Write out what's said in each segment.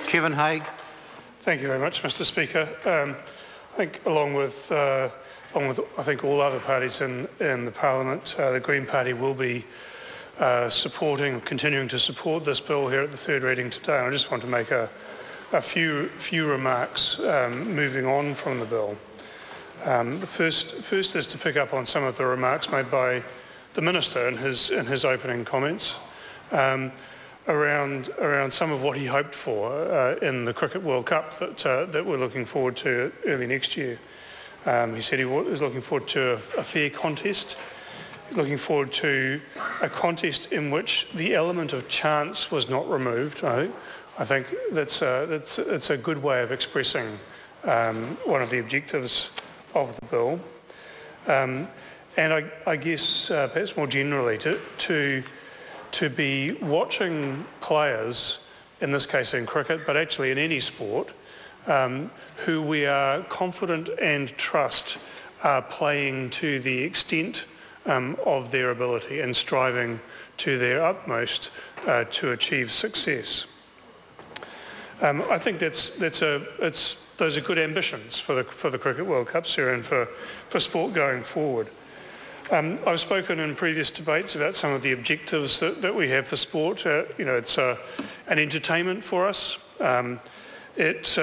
Kevin Haig. Thank you very much, Mr. Speaker. I think along with I think all other parties in the Parliament, the Green Party will be continuing to support this bill here at the third reading today. I just want to make a few remarks moving on from the bill. The first is to pick up on some of the remarks made by the Minister in his opening comments around some of what he hoped for in the Cricket World Cup that we're looking forward to early next year. He said he was looking forward to a fair contest, looking forward to a contest in which the element of chance was not removed. I think that's a good way of expressing one of the objectives of the bill. And I guess perhaps more generally to be watching players, in this case in cricket, but actually in any sport, who we are confident and trust are playing to the extent of their ability and striving to their utmost to achieve success. I think those are good ambitions for the Cricket World Cup series and for sport going forward. I've spoken in previous debates about some of the objectives that we have for sport. It's an entertainment for us. It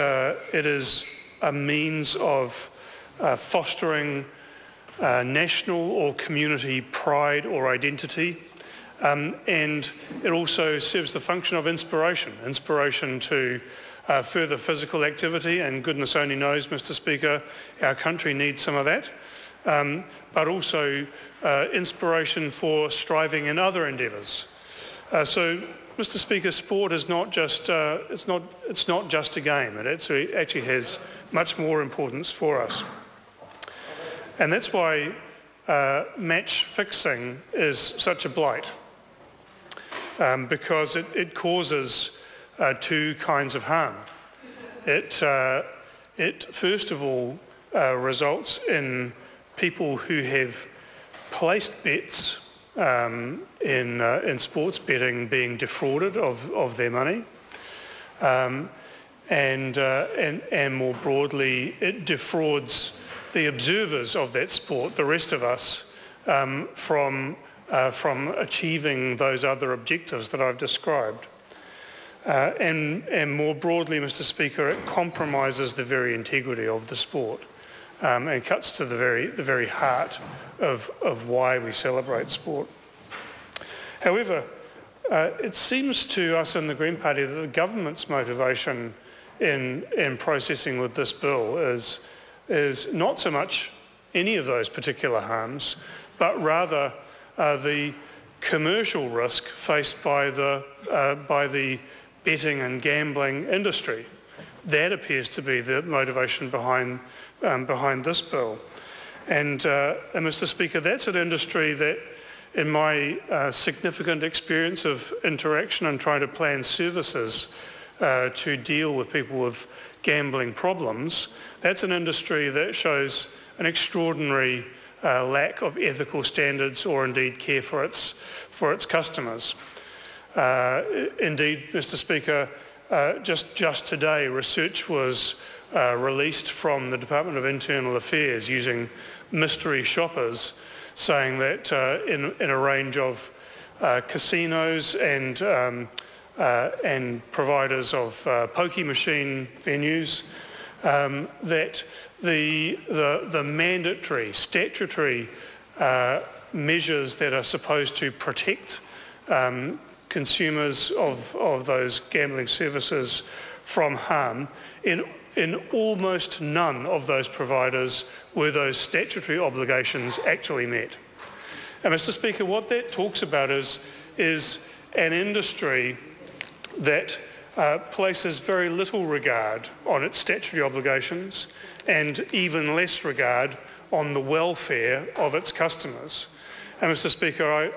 is a means of fostering national or community pride or identity, and it also serves the function of inspiration to further physical activity, and goodness only knows, Mr. Speaker, our country needs some of that, but also inspiration for striving in other endeavours. So, Mr. Speaker, sport is not just it's not just a game. It actually has much more importance for us, and that's why match fixing is such a blight, because it causes two kinds of harm. It first of all results in people who have placed bets in sports betting being defrauded of their money, and more broadly, it defrauds the observers of that sport, the rest of us, from achieving those other objectives that I've described. And more broadly, Mr. Speaker, it compromises the very integrity of the sport, and cuts to the very heart of why we celebrate sport. However, it seems to us in the Green Party that the government's motivation in processing with this bill is not so much any of those particular harms, but rather the commercial risk faced by the betting and gambling industry. That appears to be the motivation behind this bill. And Mr. Speaker, that's an industry that, in my significant experience of interaction and trying to plan services to deal with people with gambling problems, that's an industry that shows an extraordinary lack of ethical standards or indeed care for its customers. Indeed, Mr. Speaker, just today, research was released from the Department of Internal Affairs using mystery shoppers, saying that in a range of casinos and providers of pokie machine venues, that the mandatory statutory measures that are supposed to protect consumers of those gambling services from harm, in almost none of those providers were those statutory obligations actually met. And Mr. Speaker, what that talks about is an industry that places very little regard on its statutory obligations and even less regard on the welfare of its customers. And Mr. Speaker,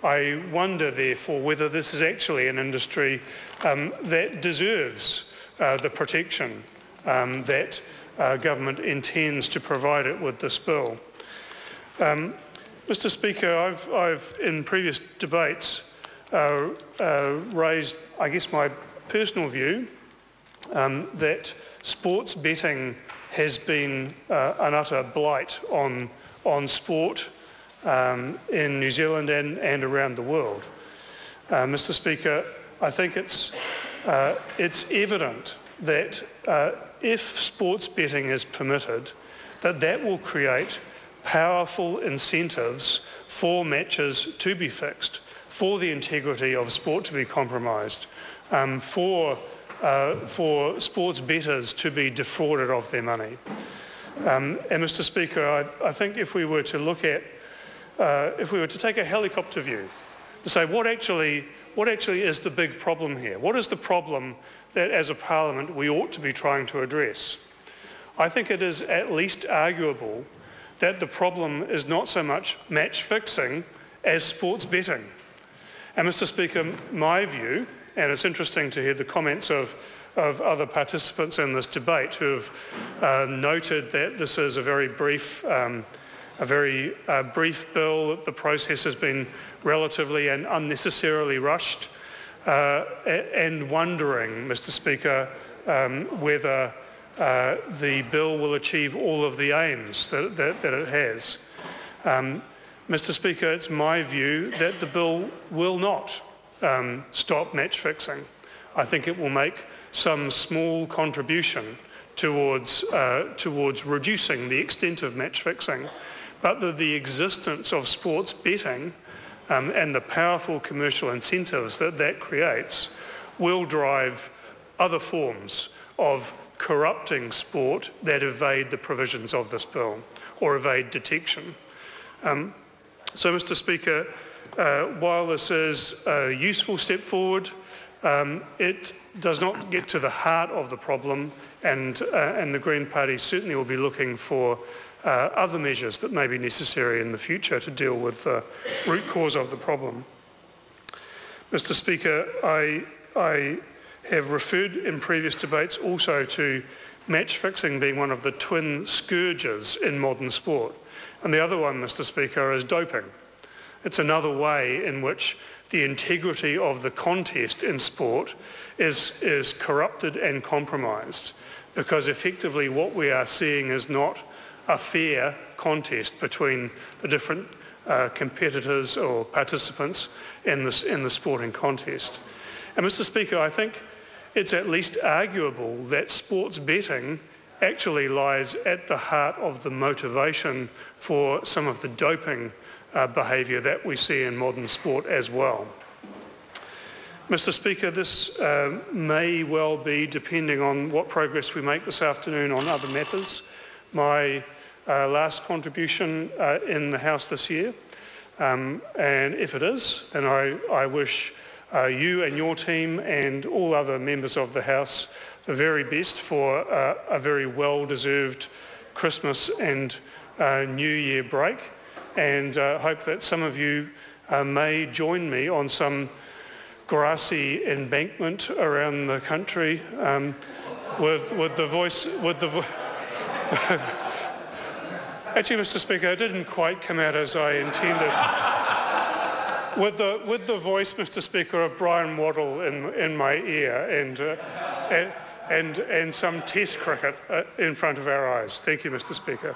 I wonder therefore whether this is actually an industry that deserves the protection that government intends to provide it with this bill. Mr. Speaker, I've in previous debates raised, I guess, my personal view that sports betting has been an utter blight on sport in New Zealand and around the world. Mr. Speaker, I think it's evident that if sports betting is permitted, that will create powerful incentives for matches to be fixed, for the integrity of sport to be compromised, for sports bettors to be defrauded of their money. And Mr. Speaker, I think if we were to look at, if we were to take a helicopter view to say what actually is the big problem here, what is the problem that as a parliament we ought to be trying to address, I think it is at least arguable that the problem is not so much match fixing as sports betting. And Mr. Speaker, my view, and it's interesting to hear the comments of other participants in this debate who have noted that this is a very brief bill, that the process has been relatively and unnecessarily rushed, and wondering, Mr. Speaker, whether the bill will achieve all of the aims that it has. Mr. Speaker, it's my view that the bill will not stop match fixing. I think it will make some small contribution towards reducing the extent of match fixing, but the existence of sports betting and the powerful commercial incentives that creates will drive other forms of corrupting sport that evade the provisions of this bill or evade detection. So, Mr. Speaker, while this is a useful step forward, it does not get to the heart of the problem, and the Green Party certainly will be looking for other measures that may be necessary in the future to deal with the root cause of the problem. Mr. Speaker, I have referred in previous debates also to match fixing being one of the twin scourges in modern sport. And the other one, Mr. Speaker, is doping. It's another way in which the integrity of the contest in sport is corrupted and compromised, because effectively what we are seeing is not a fair contest between the different competitors or participants in the sporting contest. And Mr. Speaker, I think it's at least arguable that sports betting actually lies at the heart of the motivation for some of the doping behaviour that we see in modern sport as well. Mr. Speaker, this may well be, depending on what progress we make this afternoon on other matters, my last contribution in the House this year. And if it is, then I wish you and your team and all other members of the House the very best for a very well-deserved Christmas and New Year break, and hope that some of you may join me on some grassy embankment around the country with the voice. Actually, Mr. Speaker, it didn't quite come out as I intended. With the voice, Mr. Speaker, of Brian Waddell in my ear, and some Test cricket in front of our eyes. Thank you, Mr. Speaker.